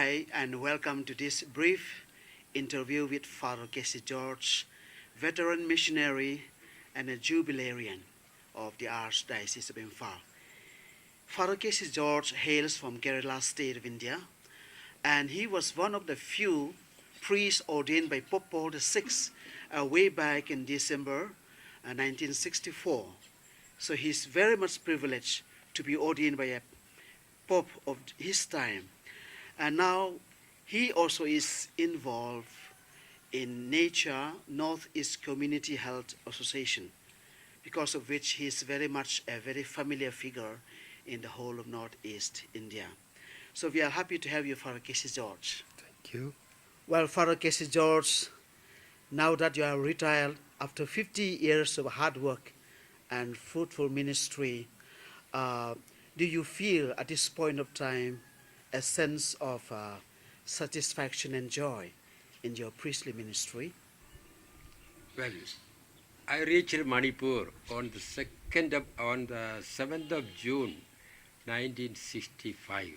Hi, and welcome to this brief interview with Fr.K.C George, veteran missionary and a jubilarian of the Archdiocese of Imphal. Fr.K.C George hails from Kerala state of India, and he was one of the few priests ordained by Pope Paul VI way back in December 1964. So he's very much privileged to be ordained by a Pope of his time. And now he also is involved in Nature Northeast Community Health Association, because of which he is very much a very familiar figure in the whole of Northeast India. So we are happy to have you, Fr.K.C George. Thank you. Well, Fr.K.C George, now that you are retired after 50 years of hard work and fruitful ministry, do you feel at this point of time a sense of satisfaction and joy in your priestly ministry? Well, I reached Manipur on the 7th of June 1965.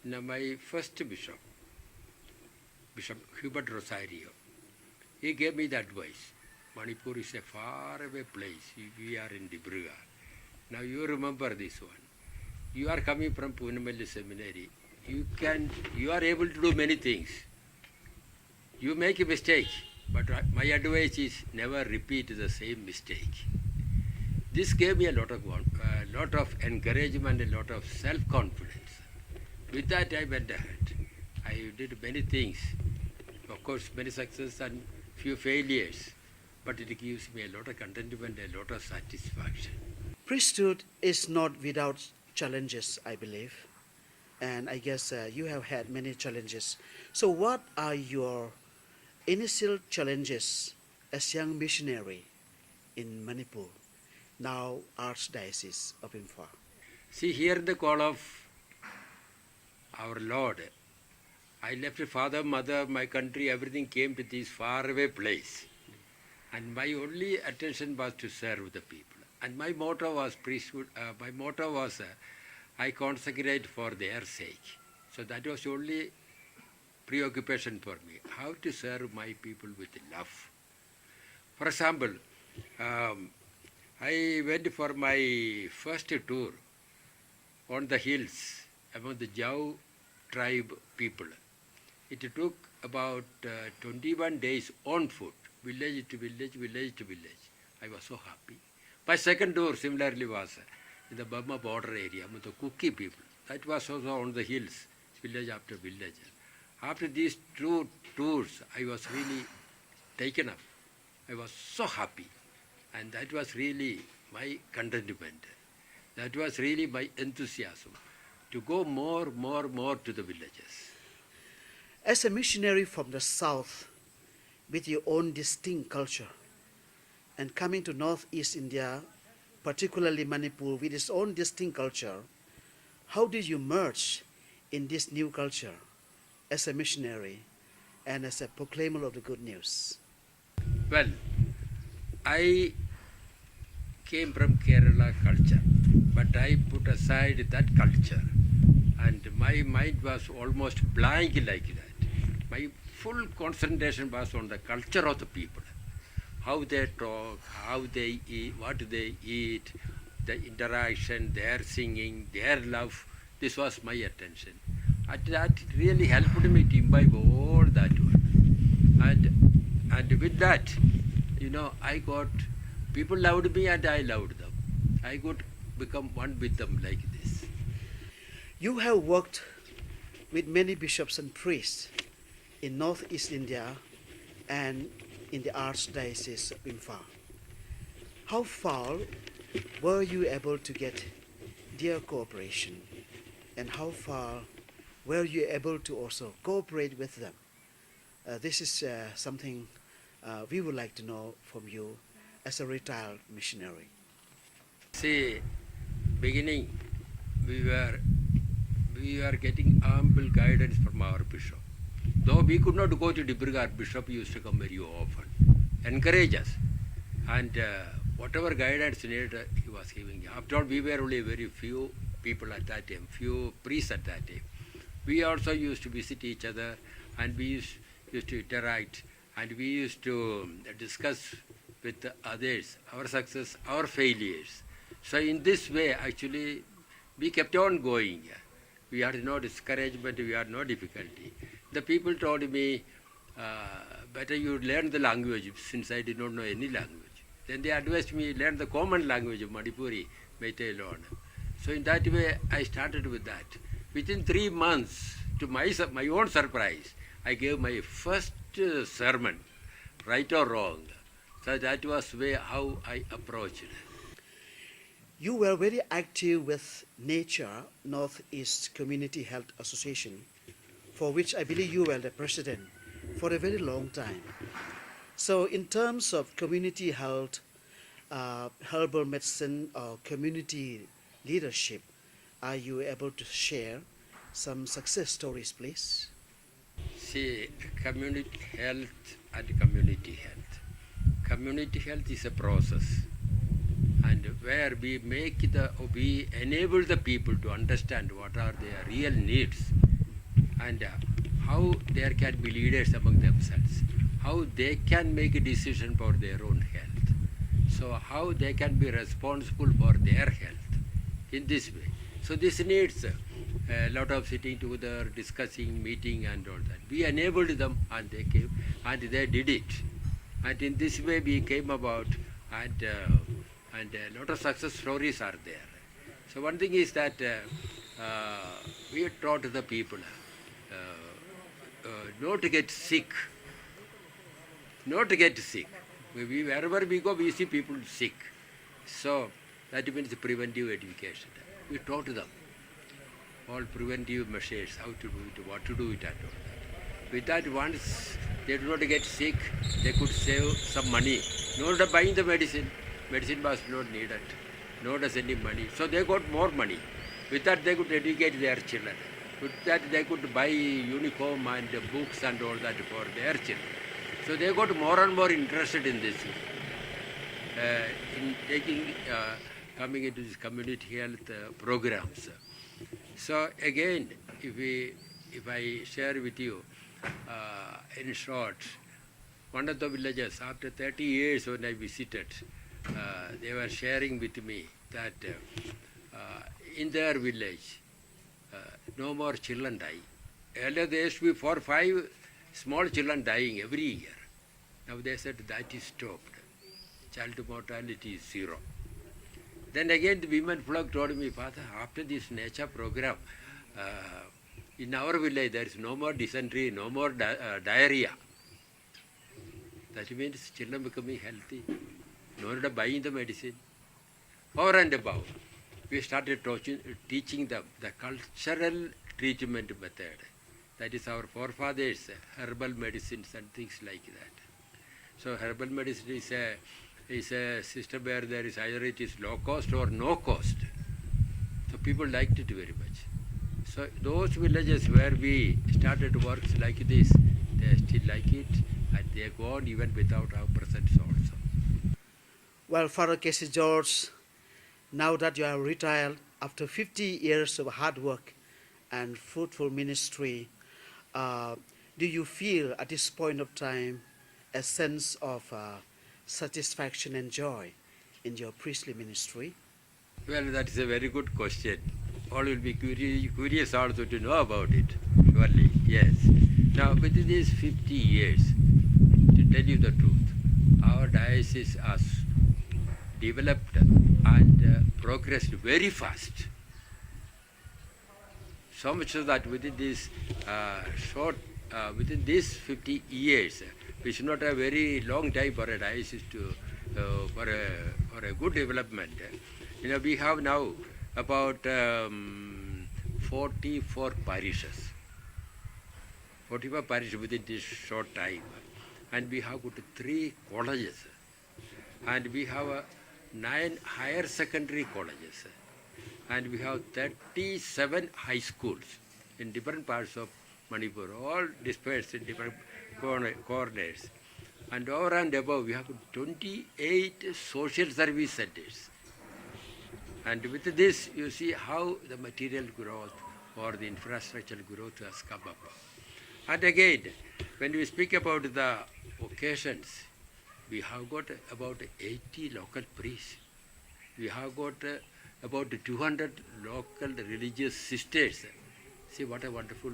Now my first bishop, Bishop Hubert Rosario, he gave me the advice. Manipur is a faraway place. We are in Dibrugarh. Now you remember this one. You are coming from Punamelli Seminary. You are able to do many things. You make a mistake, but my advice is never repeat the same mistake. This gave me a lot of encouragement, a lot of self-confidence. With that, I went ahead. I did many things. Of course, many successes and few failures, but it gives me a lot of contentment, a lot of satisfaction. Priesthood is not without challenges, I believe, and I guess you have had many challenges. So what are your initial challenges as young missionary in Manipur, now Archdiocese of Imphal? See, hear the call of our Lord. I left father, mother, my country, everything came to this faraway place. And my only attention was to serve the people. And my motto was priesthood. I consecrate for their sake. So that was only preoccupation for me, how to serve my people with love. For example, I went for my first tour on the hills among the Jau tribe people. It took about 21 days on foot, village to village, village to village. I was so happy. My second tour similarly was in the Burma border area with the Kuki people. That was also on the hills, village after village. After these two tours, I was really taken up. I was so happy. And that was really my contentment. That was really my enthusiasm to go more to the villages. As a missionary from the south, with your own distinct culture, and coming to Northeast India, particularly Manipur, with its own distinct culture, how did you merge in this new culture as a missionary and as a proclaimer of the good news? Well, I came from Kerala culture, but I put aside that culture and my mind was almost blank like that. My full concentration was on the culture of the people. How they talk, how they eat, what they eat, the interaction, their singing, their love. This was my attention. And that really helped me to imbibe all that one. And with that, I got, people loved me and I loved them. I could become one with them like this. You have worked with many bishops and priests in Northeast India and in the Archdiocese of Imphal. How far were you able to get their cooperation, and how far were you able to also cooperate with them? This is something we would like to know from you as a retired missionary. See, beginning we were getting ample guidance from our bishop. Though we could not go to Dibrugarh, bishop used to come very often, encourage us, and whatever guidance needed, he was giving. After all, we were only very few people at that time, few priests at that time. we also used to visit each other, and we used to interact, and we used to discuss with others, our success, our failures. So in this way, actually, we kept on going. We had no discouragement, we had no difficulty. The people told me, better you learn the language, since I did not know any language. Then they advised me learn the common language of Manipuri, Meitei alone. So in that way, I started with that. Within 3 months, to my own surprise, I gave my first sermon, right or wrong. So that was way how I approached it. You were very active with Nature Northeast Community Health Association, for which I believe you were the president for a very long time. So in terms of community health, herbal medicine or community leadership, are you able to share some success stories, please? See, community health and community health. Community health is a process, and where we enable the people to understand what are their real needs, and how there can be leaders among themselves, how they can make a decision for their own health, so how they can be responsible for their health in this way. So this needs a lot of sitting together, discussing, meeting and all that. We enabled them, and they came and they did it. And in this way we came about, and a lot of success stories are there. So one thing is that we taught the people not to get sick. Not to get sick. Wherever we go, we see people sick. So that means preventive education. We taught them all preventive measures, how to do it, what to do it, and all that. With that, once they do not get sick, they could save some money. Not buying the medicine. Medicine was not needed. Not sending money. So they got more money. With that, they could educate their children. With that, they could buy uniform and books and all that for their children. So they got more and more interested in this, coming into these community health programs. So again, if I share with you, in short, one of the villages, after 30 years when I visited, they were sharing with me that in their village, no more children die. Earlier there used to be 4 or 5 small children dying every year. Now they said that is stopped. Child mortality is 0. Then again the women flock told me, Father, after this nature program, in our village there is no more dysentery, no more diarrhea. That means children becoming healthy, no more buying the medicine. Over and above, we started teaching them the cultural treatment method. That is our forefathers, herbal medicines and things like that. So herbal medicine is a system where there is either it is low cost or no cost. So people liked it very much. So those villages where we started works like this, they still like it, and they go on even without our presence also. Well, Fr.K.C George, now that you are retired, after 50 years of hard work and fruitful ministry, do you feel at this point of time a sense of satisfaction and joy in your priestly ministry? Well, that is a very good question. All will be curious also to know about it, surely, yes. Now, within these 50 years, to tell you the truth, our diocese has developed and progressed very fast. So much so that within this within these 50 years, which is not a very long time for a diocese to for a good development. We have now about 44 parishes. 44 parishes within this short time, and we have got 3 colleges, and we have 9 higher secondary colleges, and we have 37 high schools in different parts of Manipur, all dispersed in different corners. And over and above, we have 28 social service centers. And with this, you see how the material growth or the infrastructural growth has come up. And again, when we speak about the occasions, we have got about 80 local priests. We have got about 200 local religious sisters. See what a wonderful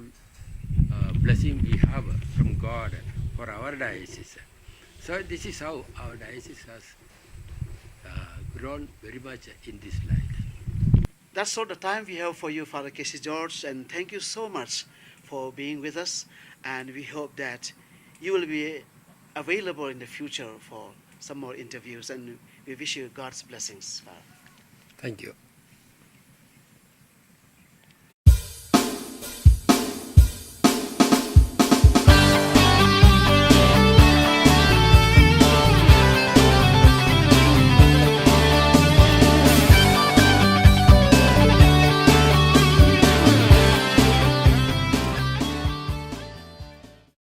blessing we have from God for our diocese. So this is how our diocese has grown very much in this light. That's all the time we have for you, Fr.K.C George, and thank you so much for being with us. And we hope that you will be available in the future for some more interviews, and we wish you God's blessings. Thank you.